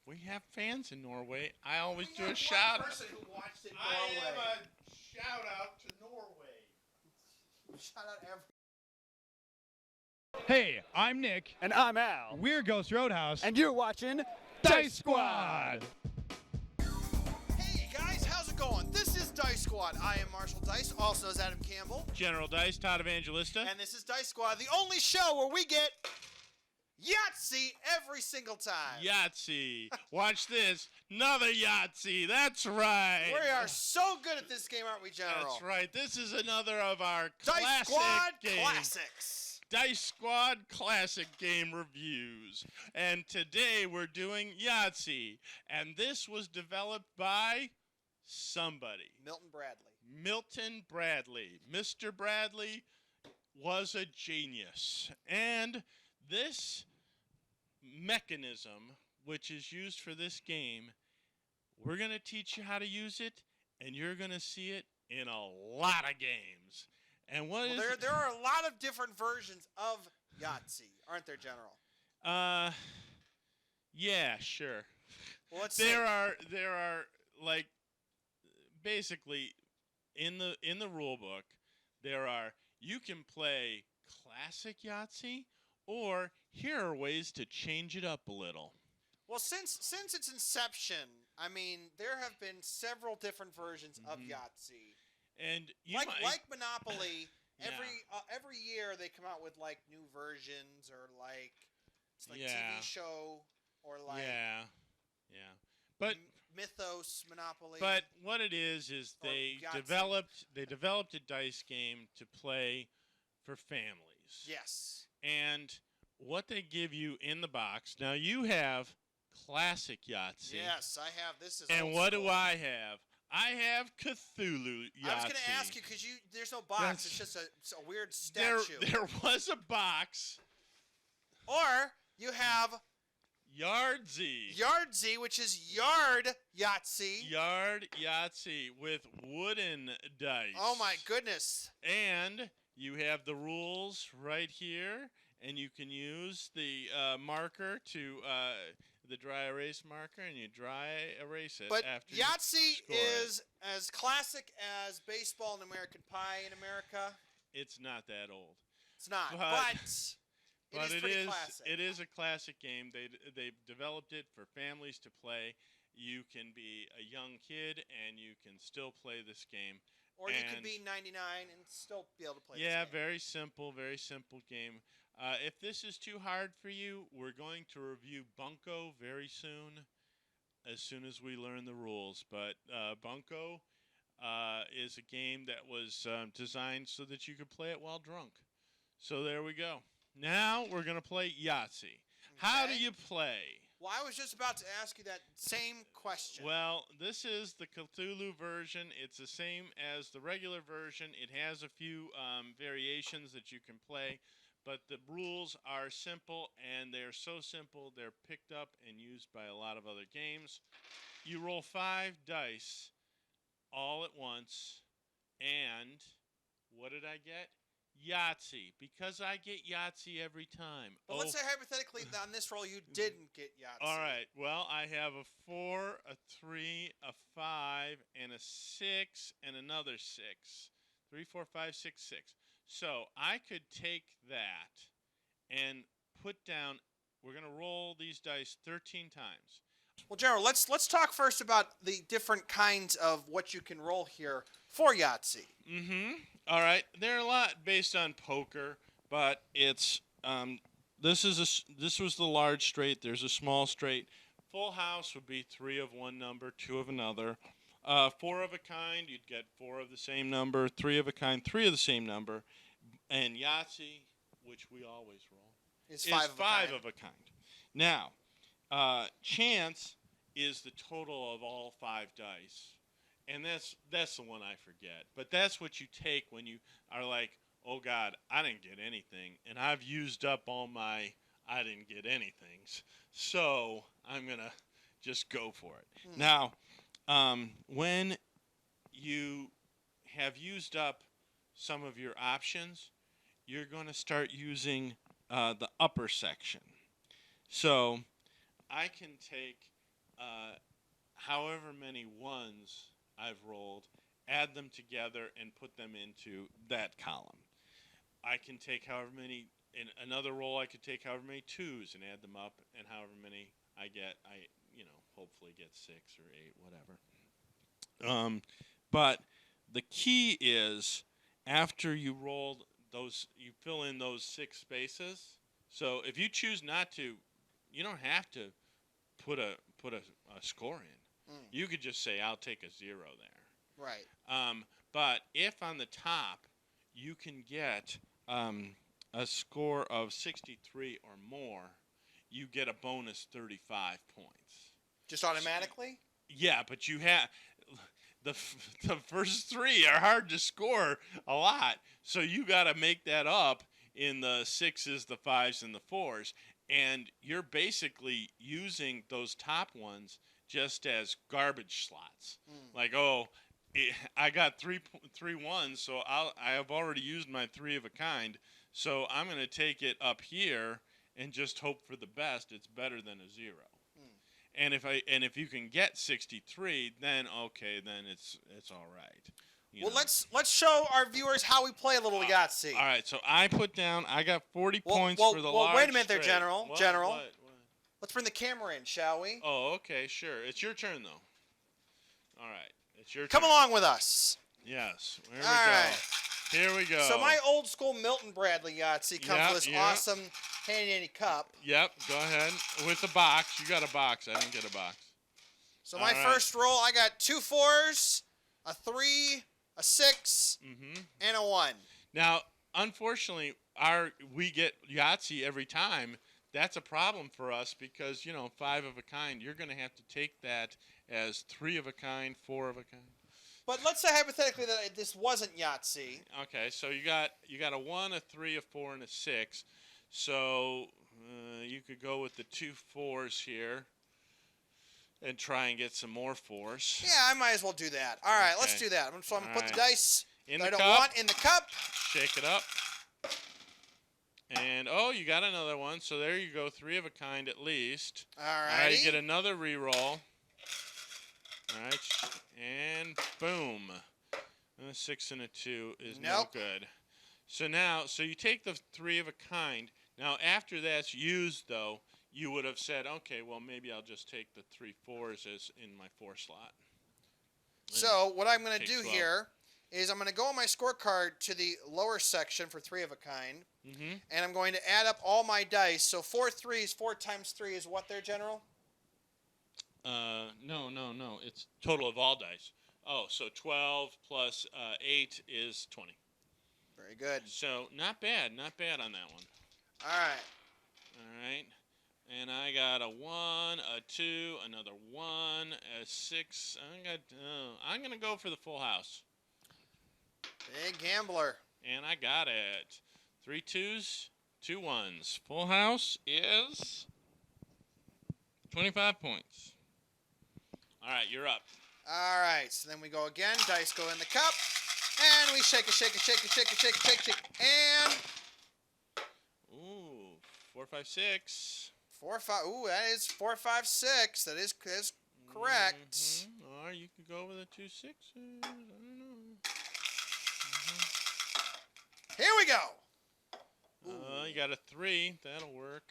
We have fans in Norway. I always We do have a shout out. person who watched it in I Norway. have a shout out to Norway. Shout out every. Hey, I'm Nick. And I'm Al. We're Ghost Roadhouse. And you're watching Dice Squad. Hey guys, how's it going? This is Dice Squad. I am Marshall Dice, also known as Adam Campbell. General Dice, Todd Evangelista. And this is Dice Squad, the only show where we get Yahtzee every single time. Yahtzee. Watch this. Another Yahtzee. That's right. We are so good at this game, aren't we, General? That's right. This is another of our Dice classic Squad games. Classics. Dice Squad Classic Game Reviews. And today we're doing Yahtzee. And this was developed by somebody. Milton Bradley. Milton Bradley. Mr. Bradley was a genius. And this mechanism, which is used for this game, we're going to teach you how to use it, and you're going to see it in a lot of games. And what is there are a lot of different versions of Yahtzee, aren't there, General? Yeah, sure. Well, let's there are like basically in the rule book you can play classic Yahtzee, or here are ways to change it up a little. Well, since its inception, I mean, there have been several different versions of Yahtzee. And you like Monopoly, Yeah. every year they come out with like new versions, or like it's like Yeah. TV show, or like yeah, but Mythos Monopoly. but what it is Or they Yahtzee. developed a dice game to play for families. Yes. And what they give you in the box, now you have classic Yahtzee. Yes, I have. This is. And old what school. do I have? I have Cthulhu Yahtzee. I was going to ask you because there's no box. That's- It's just a weird statue. There was a box. Or you have Yahtzee. Yahtzee, which is Yard Yahtzee. Yard Yahtzee with wooden dice. Oh my goodness. And you have the rules right here, and you can use the marker to the dry erase marker, and you dry erase it. But after you Yahtzee score it. is as classic as baseball and American Pie in America. It's not that old. It's not, But- but But pretty classic. it is a classic game. They developed it for families to play. You can be a young kid and you can still play this game. Or you could and- be 99 and still be able to play Yeah, this game. very simple game. If this is too hard for you, we're going to review Bunko very soon, as soon as we learn the rules. But Bunko is a game that was designed so that you could play it while drunk. So there we go. Now we're going to play Yahtzee. How do Okay. you play? Well, I was just about to ask you that same question. Well, this is the Cthulhu version. It's the same as the regular version. It has a few variations that you can play, but the rules are simple, and they're so simple they're picked up and used by a lot of other games. You roll 5 dice all at once, and what did I get? Yahtzee, because I get Yahtzee every time. But let's say hypothetically on this roll you didn't get Yahtzee. All right. Well, I have a 4, a 3, a 5, and a 6, and another 6. 3, 4, 5, 6, 6. So I could take that and put down. We're going to roll these dice 13 times. Well, General, let's talk first about the different kinds of what you can roll here for Yahtzee. All right. There are a lot based on poker, but it's this was the large straight. There's a small straight. Full house would be 3 of one number, 2 of another. 4 of a kind, you'd get 4 of the same number. 3 of a kind, 3 of the same number. And Yahtzee, which we always roll, Is is 5 of a 5 kind. of a kind. Now, chance is the total of all 5 dice. And that's the one I forget. But that's what you take when you are like, oh, God, I didn't get anything. And I've used up all my I didn't get anythings. So I'm going to just go for it. Now, when you have used up some of your options, you're going to start using the upper section. So I can take however many ones I've rolled, add them together and put them into that column. I can take however many in another roll. I could take however many twos and add them up, and however many I get, hopefully get 6 or 8, whatever. But the key is after you roll those, you fill in those 6 spaces. So if you choose not to, you don't have to put a score in. You could just say I'll take a 0 there. Right. But if on the top you can get a score of 63 or more, you get a bonus 35 points. Just automatically? Yeah, but you have the first 3 are hard to score a lot, so you got to make that up in the 6s, the 5s, and the 4s, and you're basically using those top ones just as garbage slots. Like, I got three ones, so I have already used my 3 of a kind, so I'm going to take it up here and just hope for the best. It's better than a 0. And if you can get 63, then okay, then it's all right. Well, let's show our viewers how we play a little Yahtzee. All right, so I got 40 points for the large wait a minute there, straight. General. What? General. What? Let's bring the camera in, shall we? Oh, okay, sure. It's your turn though. All right, it's your Come turn. along with us. Yes. Here we All go. right. Here we go. So my old school Milton Bradley Yahtzee comes Yeah, with this yeah. awesome handy cup. Yep. Go ahead with the box. You got a box. I didn't get a box. So my All right. first roll, I got 2 4s, a 3, a 6, and a 1. Now, unfortunately, we get Yahtzee every time. That's a problem for us because 5 of a kind. You're going to have to take that as 3 of a kind, 4 of a kind. But let's say hypothetically that this wasn't Yahtzee. Okay, so you got a 1, a 3, a 4, and a 6. So you could go with the 2 4s here and try and get some more 4s. Yeah, I might as well do that. All right, let's Okay. do that. So I'm going to put All the dice In that the I don't cup. want in the cup. Shake it up. And, you got another one. So there you go, 3 of a kind at least. All All right. right, you get another re-roll. All right, and boom. A 6 and a 2 is no Nope. good. So you take the 3 of a kind. Now, after that's used, though, you would have said, okay, well, maybe I'll just take the 3 4s as in my 4 slot. So what I'm going to Take do 12. here is I'm going to go on my scorecard to the lower section for 3 of a kind, and I'm going to add up all my dice. So 4 3s, 4 times 3 is what there, General? No. It's total of all dice. Oh, so 12 plus 8 is 20. Very good. So not bad on that one. All right. All right. And I got a 1, a 2, another 1, a 6. I'm going to go for the full house. Big gambler. And I got it. 3 2s, 2 1s. Full house is 25 points. All right, you're up. All right. So then we go again. Dice go in the cup, and we shake it, and Ooh, 4 5 6. 4 5. Ooh, that is 4 5 6. That is correct. Or you could go with a 2 6s. I don't know. Here we go. You got a 3. That'll work.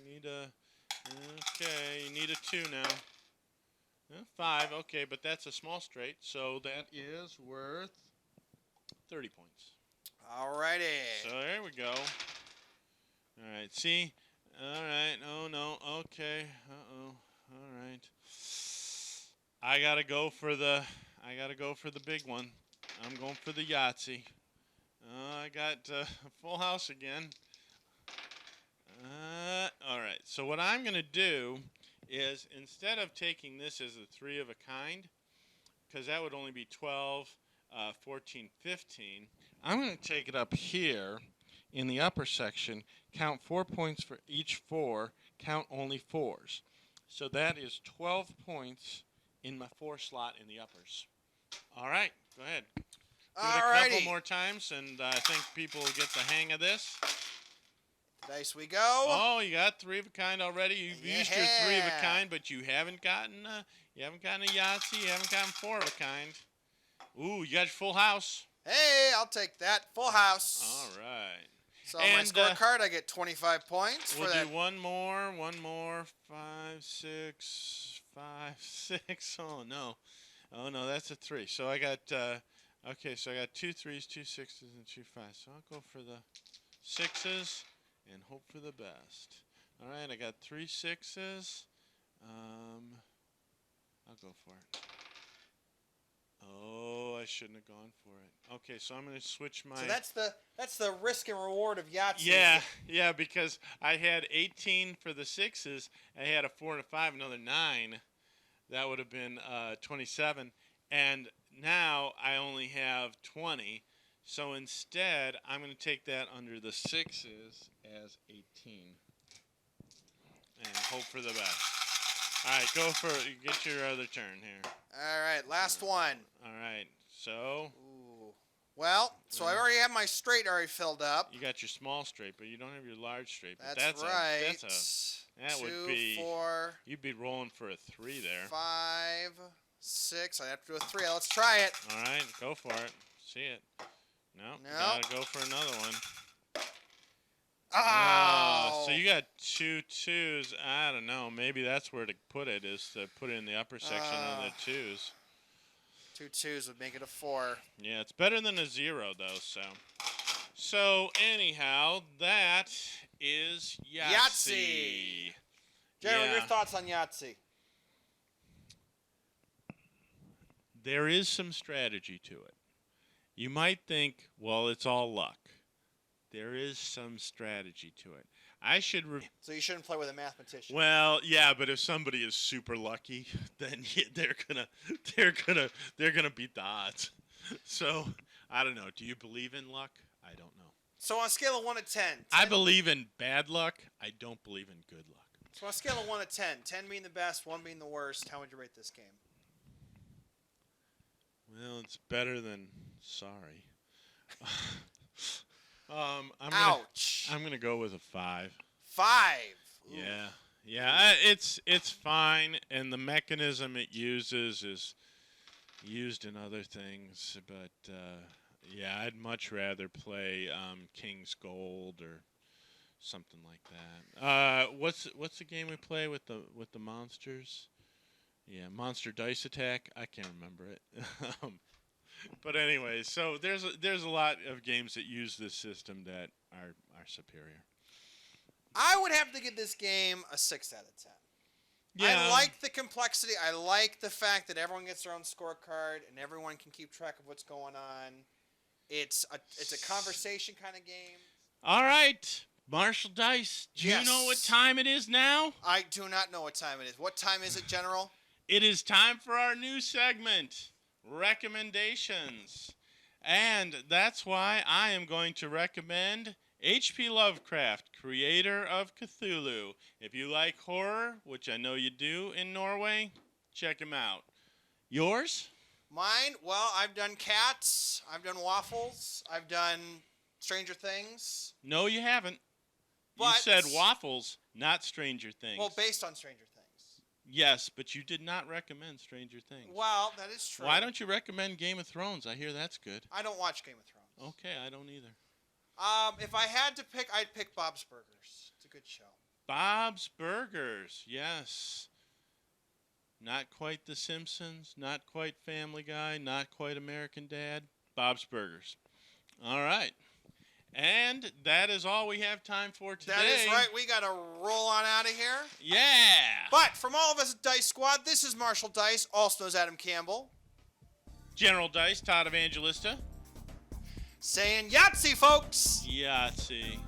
You need a 2 now. 5. Okay, but that's a small straight, so that is worth 30 points. All righty. So there we go. All right. See. All right. Oh no. Okay. Uh-oh. All right. I gotta go for the big one. I'm going for the Yahtzee. I got a full house again. All right. So what I'm gonna do is instead of taking this as a 3 of a kind, because that would only be 12, 14, 15, I'm going to take it up here in the upper section, count 4 points for each 4, count only 4s. So that is 12 points in my 4 slot in the uppers. All right, go ahead. Do it a couple more times, and I think people will get the hang of this. Dice we go. Oh, you got 3 of a kind already. You've used your 3 of a Yeah. kind, but you haven't gotten a Yahtzee. You haven't gotten 4 of a kind. Ooh, you got your full house. Hey, I'll take that. Full house. All right. So on my scorecard, I get 25 points We'll for that. do one more. 5, 6, 5, 6. Oh no, that's a 3. So I got okay. So I got 2 3s, 2 6s, and 2 5s. So I'll go for the 6s and hope for the best. All right, I got 3 6s. I'll go for it. Oh, I shouldn't have gone for it. Okay, so I'm going to switch my... So that's the risk and reward of Yahtzee. Yeah, because I had 18 for the 6s. I had a 4 and a 5, another 9. That would have been 27. And now I only have 20. So instead, I'm going to take that under the 6s as 18. And hope for the best. All right, get your other turn here. All right, last one. All right, so... Ooh. Well, so I already have my straight already filled up. You got your small straight, but you don't have your large straight. But That's right. That 2, would be... 4, You'd be rolling for a 3 there. 5, 6. I have to do a 3. Let's try it. All right, go for it. See it. No, Nope. gotta go for another one. Oh! So you got 2 2s. I don't know. Maybe that's where to put it, is to put it in the upper section of the 2s. 2 2s would make it a 4. Yeah, it's better than a 0, though, so. So, anyhow, that is Yahtzee. Jeremy, your thoughts on Yahtzee? There is some strategy to it. You might think, well, it's all luck. There is some strategy to it. So you shouldn't play with a mathematician. Well, yeah, but if somebody is super lucky, then they're gonna beat the odds. So I don't know. Do you believe in luck? I don't know. So on a scale of 1 to 10, I believe in bad luck. I don't believe in good luck. So on a scale of 1 to 10, 10 being the best, 1 being the worst, how would you rate this game? Well, it's better than sorry. Ouch. I'm gonna go with a 5. 5. Ooh. Yeah. It's fine, and the mechanism it uses is used in other things. But yeah, I'd much rather play King's Gold or something like that. What's the game we play with the monsters? Yeah, Monster Dice Attack. I can't remember it. But anyway, so there's a lot of games that use this system that are superior. I would have to give this game a 6 out of 10. Yeah. I like the complexity. I like the fact that everyone gets their own scorecard and everyone can keep track of what's going on. It's a conversation kind of game. All right, Marshall Dice. Do you know what time it is now? I do not know what time it is. What time is it, General? It is time for our new segment, Recommendations. And that's why I am going to recommend H.P. Lovecraft, creator of Cthulhu. If you like horror, which I know you do in Norway, check him out. Yours? Mine? Well, I've done Cats. I've done Waffles. I've done Stranger Things. No, you haven't. You said Waffles, not Stranger Things. Well, based on Stranger Things. Yes, but you did not recommend Stranger Things. Well, that is true. Why don't you recommend Game of Thrones? I hear that's good. I don't watch Game of Thrones. Okay, I don't either. If I had to pick, I'd pick Bob's Burgers. It's a good show. Bob's Burgers, yes. Not quite The Simpsons, not quite Family Guy, not quite American Dad. Bob's Burgers. All right. And that is all we have time for today. That is right. We got to roll on out of here. Yeah. But from all of us at Dice Squad, this is Marshall Dice, also known as Adam Campbell. General Dice, Todd Evangelista. Saying Yahtzee, folks. Yahtzee.